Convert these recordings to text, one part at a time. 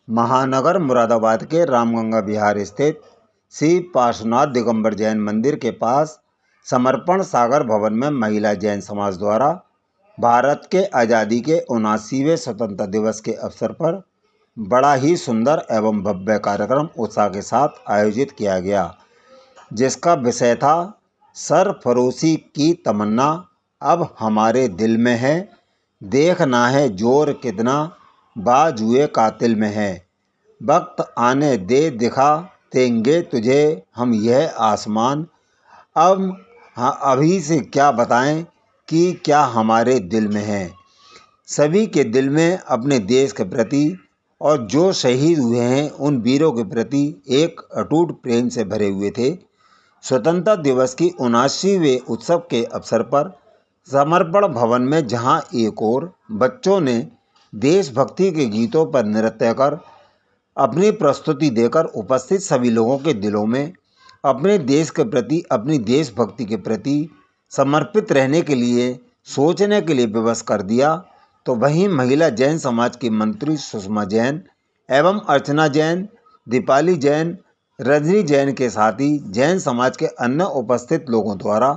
महानगर मुरादाबाद के रामगंगा विहार स्थित श्री पार्श्वनाथ दिगंबर जैन मंदिर के पास समर्पण सागर भवन में महिला जैन समाज द्वारा भारत के आज़ादी के 79वें स्वतंत्रता दिवस के अवसर पर बड़ा ही सुंदर एवं भव्य कार्यक्रम उत्साह के साथ आयोजित किया गया, जिसका विषय था सरफरोशी की तमन्ना अब हमारे दिल में है, देखना है जोर कितना बाजुए कातिल में है, वक्त आने दे दिखा देंगे तुझे हम यह आसमान। अब अभी से क्या बताएं कि क्या हमारे दिल में है। सभी के दिल में अपने देश के प्रति और जो शहीद हुए हैं उन वीरों के प्रति एक अटूट प्रेम से भरे हुए थे। स्वतंत्रता दिवस की 79वें उत्सव के अवसर पर समर्पण भवन में जहां एक ओर बच्चों ने देशभक्ति के गीतों पर नृत्य कर अपनी प्रस्तुति देकर उपस्थित सभी लोगों के दिलों में अपने देश के प्रति, अपनी देशभक्ति के प्रति समर्पित रहने के लिए सोचने के लिए विवश कर दिया, तो वहीं महिला जैन समाज की मंत्री सुषमा जैन एवं अर्चना जैन, दीपाली जैन, रजनी जैन के साथ ही जैन समाज के अन्य उपस्थित लोगों द्वारा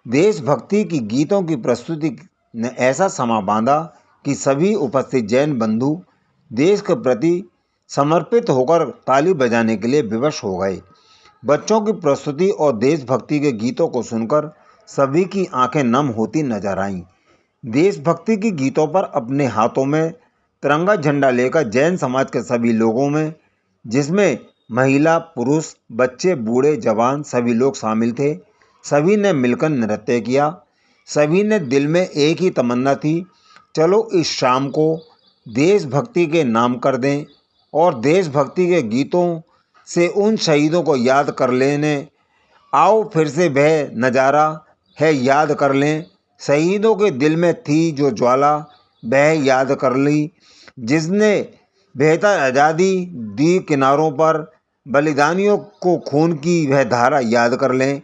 देशभक्ति की गीतों की प्रस्तुति ने ऐसा समा बांधा कि सभी उपस्थित जैन बंधु देश के प्रति समर्पित होकर ताली बजाने के लिए विवश हो गए। बच्चों की प्रस्तुति और देशभक्ति के गीतों को सुनकर सभी की आंखें नम होती नजर आईं। देशभक्ति के गीतों पर अपने हाथों में तिरंगा झंडा लेकर जैन समाज के सभी लोगों में, जिसमें महिला, पुरुष, बच्चे, बूढ़े, जवान सभी लोग शामिल थे, सभी ने मिलकर नृत्य किया। सभी ने दिल में एक ही तमन्ना थी, चलो इस शाम को देशभक्ति के नाम कर दें और देशभक्ति के गीतों से उन शहीदों को याद कर लेने, आओ फिर से वह नज़ारा है याद कर लें। शहीदों के दिल में थी जो ज्वाला वह याद कर ली, जिसने बेहतर आज़ादी दी किनारों पर, बलिदानियों को खून की वह धारा याद कर लें।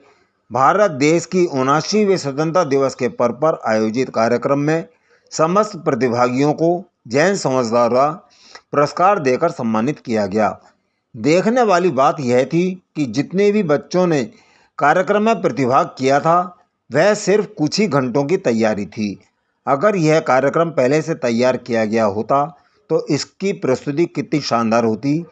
भारत देश की 79वें स्वतंत्रता दिवस के पर्व पर आयोजित कार्यक्रम में समस्त प्रतिभागियों को जैन समाज द्वारा पुरस्कार देकर सम्मानित किया गया। देखने वाली बात यह थी कि जितने भी बच्चों ने कार्यक्रम में प्रतिभाग किया था वह सिर्फ कुछ ही घंटों की तैयारी थी। अगर यह कार्यक्रम पहले से तैयार किया गया होता तो इसकी प्रस्तुति कितनी शानदार होती।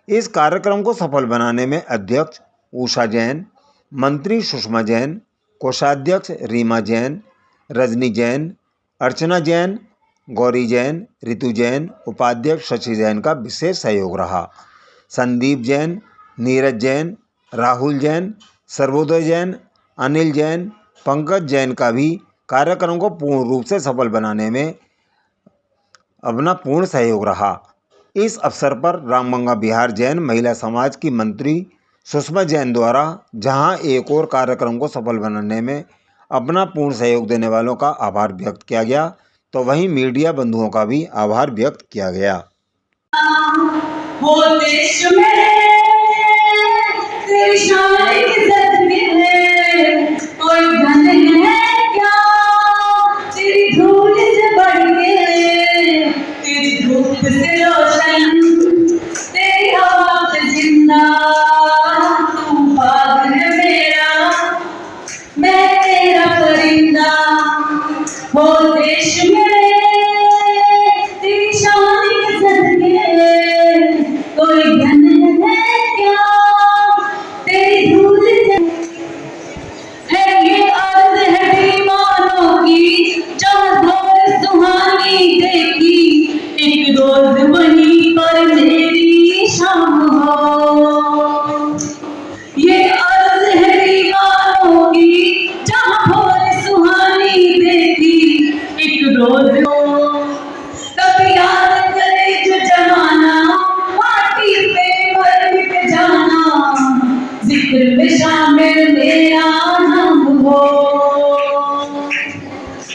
इस कार्यक्रम को सफल बनाने में अध्यक्ष उषा जैन, मंत्री सुषमा जैन, कोषाध्यक्ष रीमा जैन, रजनी जैन, अर्चना जैन, गौरी जैन, ऋतु जैन, उपाध्यक्ष शशि जैन का विशेष सहयोग रहा। संदीप जैन, नीरज जैन, राहुल जैन, सर्वोदय जैन, अनिल जैन, पंकज जैन का भी कार्यक्रम को पूर्ण रूप से सफल बनाने में अपना पूर्ण सहयोग रहा। इस अवसर पर रामगंगा विहार जैन महिला समाज की मंत्री सुषमा जैन द्वारा जहां एक और कार्यक्रम को सफल बनाने में अपना पूर्ण सहयोग देने वालों का आभार व्यक्त किया गया, तो वहीं मीडिया बंधुओं का भी आभार व्यक्त किया गया। हो देश में तेरी शान इज्जत में कोई धन है क्या, तेरी धूल से बढ़ के, तेरी धूप से रोशन, तेरी हवा से जिंदा, तू बाग है मेरा, मैं तेरा परिंदा। हो देश में तेरी शान इज्जत में कोई धन है क्या, तेरी धूल से है ये अर्ज है दीवानों की, जहाँ दौर सुहानी देखी, एक रोज वहीं पर मेरी शाम हो। ये अर्ज है दीवानों की, जहाँ दौर सुहानी देखी, एक रोज हो। कभी याद करे जो जमाना, माटी पे मर मिट जाना, जिक्र में शामिल मेरा नाम हो।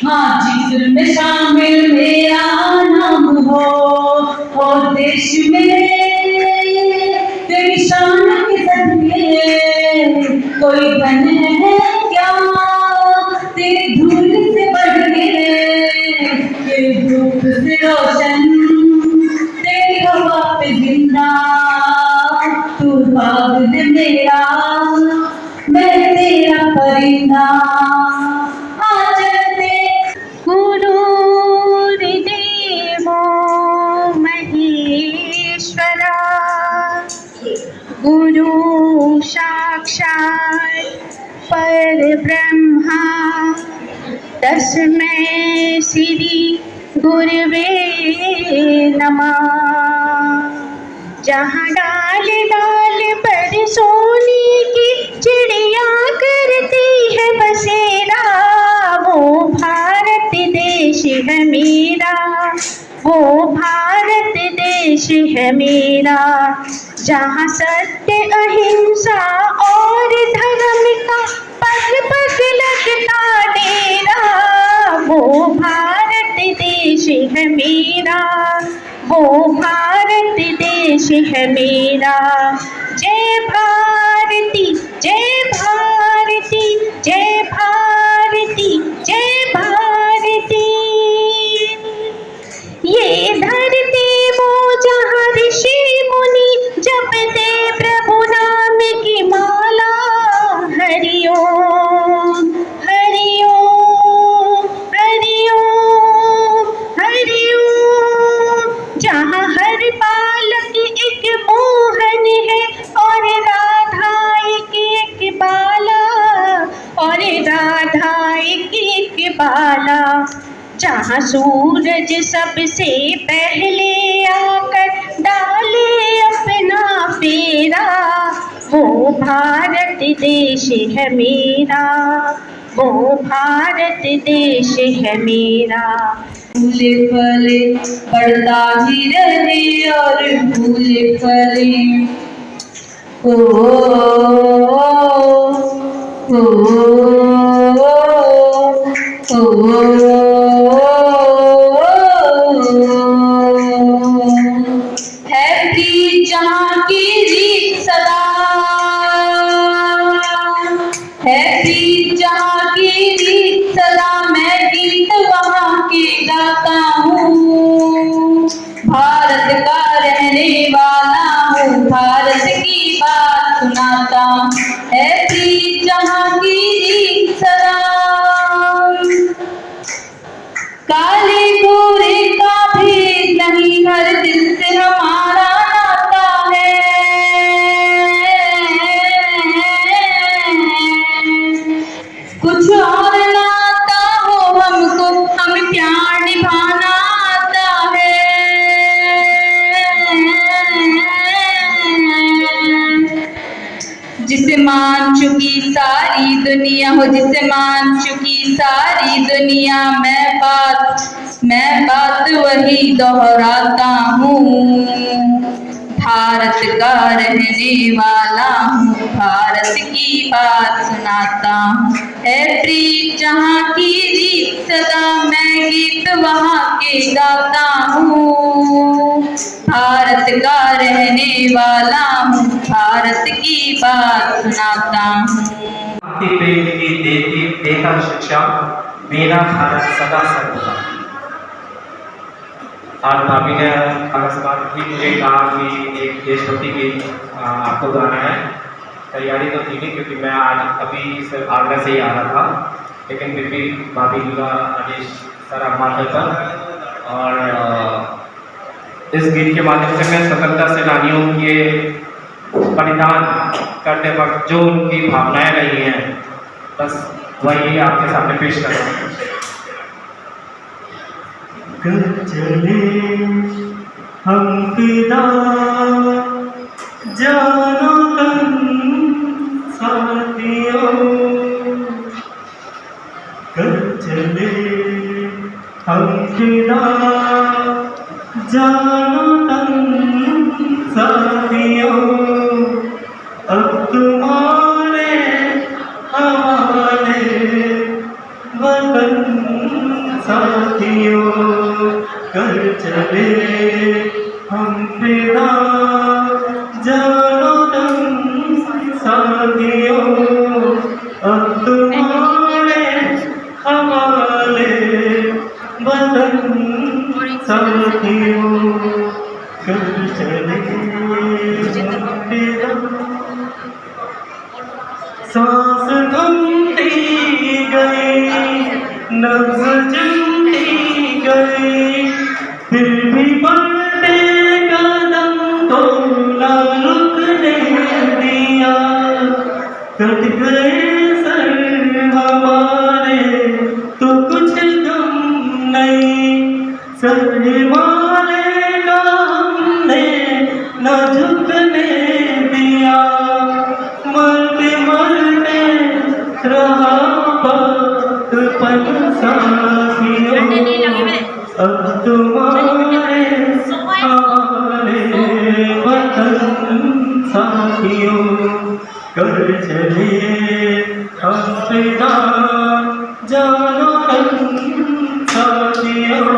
हाँ, जिक्र में शामिल मेरा नाम हो। और देश में तेरी शान के सदके कोई धन है क्या, तेरी धूल से बढ़ के, तेरी धूप से रोशन, तेरी हवा पे परमेश्वरा गुरु साक्षात् परब्रह्मा तस्मै श्री गुरुवे नमः। जहाँ डाल डाल पर सोने की चिड़िया करती है बसेरा, वो भारत देश है मेरा, वो भारत देश है मेरा। जहाँ सत्य अहिंसा और धर्म का पग पग लगता डेरा, वो भारत देश है मेरा, वो भारत देश है मेरा। जय भारती जय भारती जय भारती जय भारती। ये धरती वो जहाँ ऋषि मुनि जपते प्रभु नाम की माला। हरि ओम हरि ओम हरि ओम हरि ओम। जहाँ हर बालक एक मोहन है और राधा एक बाला, और राधा एक बाला। जहाँ सूरज सबसे पहले आकर डाले अपना फेरा, वो भारत देश है मेरा, वो भारत देश है मेरा। फूले फले बढ़ता ही रहे और फूले फले ओ है प्रीत जहाँ की रीत सदा, है प्रीत जहाँ की रीत सदा। मैं गीत वहाँ के गाता हूँ, भारत का रहने वाला हूँ, भारत की बात सुनाता हूँ। है प्रीत जहाँ की रीत सदा, काले गोरे का भेद नहीं, हर दिल से हमारा नाता है। कुछ और नाता हो हमको, हम प्यार निभाना आता है। जिसे मान चुकी सारी दुनिया हो, जिसे मान चुकी सारी दुनिया। मैं बात वही दोहराता हूँ, भारत का रहने वाला हूँ, भारत की बात सुनाता हूँ। है प्रीत जहाँ की रीत सदा, मैं गीत वहाँ के गाता हूँ, भारत का रहने वाला हूँ, भारत की बात सुनाता हूँ। भक्ति प्रेम की देता शिक्षा, मेरा भारत सदा सर्वदा। आज भाभी ने अकस्मात ही मुझे कहा कि एक देशभक्ति गीत आपको गाना है। तैयारी तो थी नहीं क्योंकि मैं आज अभी सिर्फ आगरा से ही आ रहा था, लेकिन फिर भी भाभी का आदेश सारा माथा था। और इस गीत के माध्यम से मैं स्वतंत्रता सेनानियों के बलिदान करते वक्त जो उनकी भावनाएं रही हैं, बस वही आपके सामने पेश कर रहा हूँ। चले हम पिता जानो तुम साथियों, चले हम पिता जानो तुम साथियों। अब तुम्हारे हमारे वतन साथियों, कर चले हम फिदा जानो तुम साथियों। अब तुम्हारे हमारे वतन साथियों, कर चले फिदा। सांस थमती गई, नब्ज़ जमती गई, फिर भी बढ़ते कदम तो कट गए सर हमारे तो कुछ गम नहीं, सर वाले का हमने न झुकने दिया, मरते मरते रहा बचपन साथियों, अब तुम्हारे हमारे वतन साथियों, कर चले हम तेरा जानो साथियों,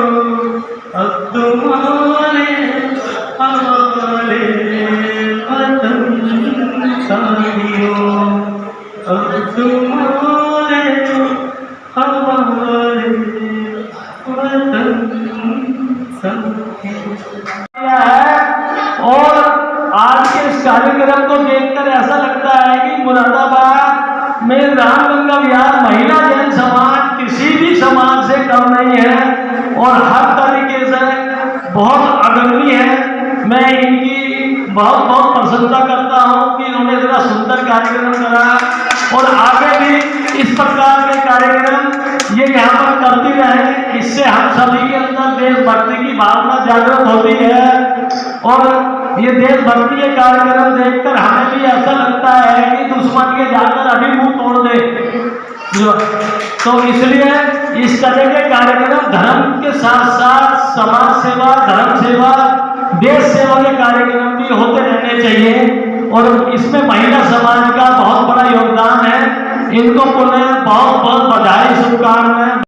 अब तुम्हारे हमारे वतन साथियों, अब तुम्हारे हमारे वतन साथियों। और आज के इस कार्यक्रम को देखकर ऐसा लगता है कि मुरादाबाद में रामगंगा विहार महिला जैन समाज किसी भी समाज से कम नहीं है और हर तरीके से बहुत अग्रणी है। मैं इनकी बहुत बहुत प्रशंसा करता हूँ कि इन्होंने इतना सुंदर कार्यक्रम कराया और आगे भी इस प्रकार के कार्यक्रम ये यहाँ पर करती रहे। इससे हम सभी के अंदर देशभक्ति की भावना जागृत होती है और ये देशभक्ति के कार्यक्रम देखकर हमें भी ऐसा लगता है कि दुश्मन के जाकर अभी मुंह तोड़ दे। तो इसलिए इस तरह के कार्यक्रम धर्म के साथ साथ समाज सेवा, धर्म सेवा, देश सेवा के कार्यक्रम भी होते रहने चाहिए और इसमें महिला समाज का बहुत बड़ा योगदान है। इनको पुनः बहुत बहुत बधाई, शुभकामनाएं।